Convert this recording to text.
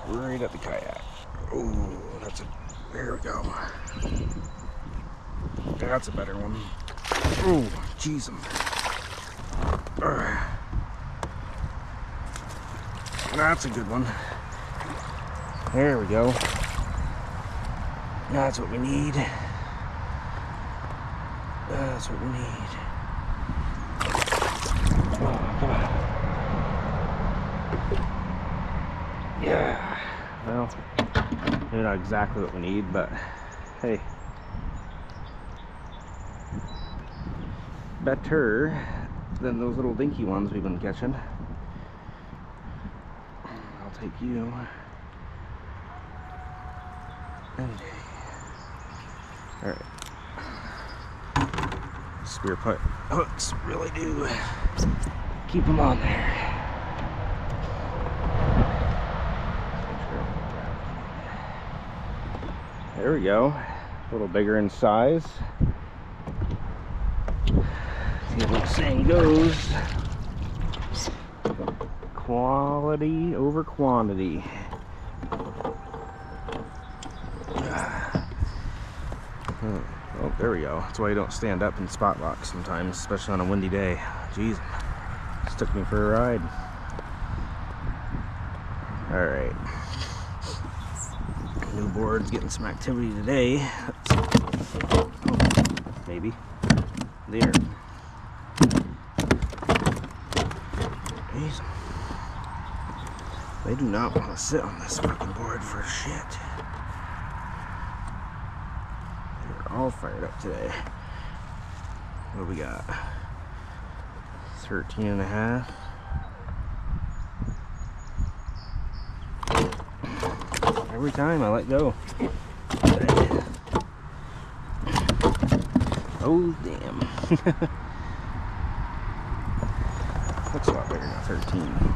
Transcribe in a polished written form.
right at the kayak. Oh, that's a, there we go. That's a better one. Oh, jeez. That's a good one. There we go. That's what we need. That's what we need. Oh, come on. Yeah. Well, maybe not exactly what we need, but hey. Better than those little dinky ones we've been catching. I'll take you. And alright. Spear put hooks really do keep them on there. There we go. A little bigger in size. See what the saying goes. Quality over quantity. Oh, there we go. That's why you don't stand up in spot locks sometimes, especially on a windy day. Jeez, this took me for a ride. Alright. New board's getting some activity today. Oh, maybe. There. Jeez. They do not want to sit on this fucking board for shit. They're all fired up today. What do we got? 13 and a half. Every time I let go. Oh, damn. Looks a lot bigger now, 13.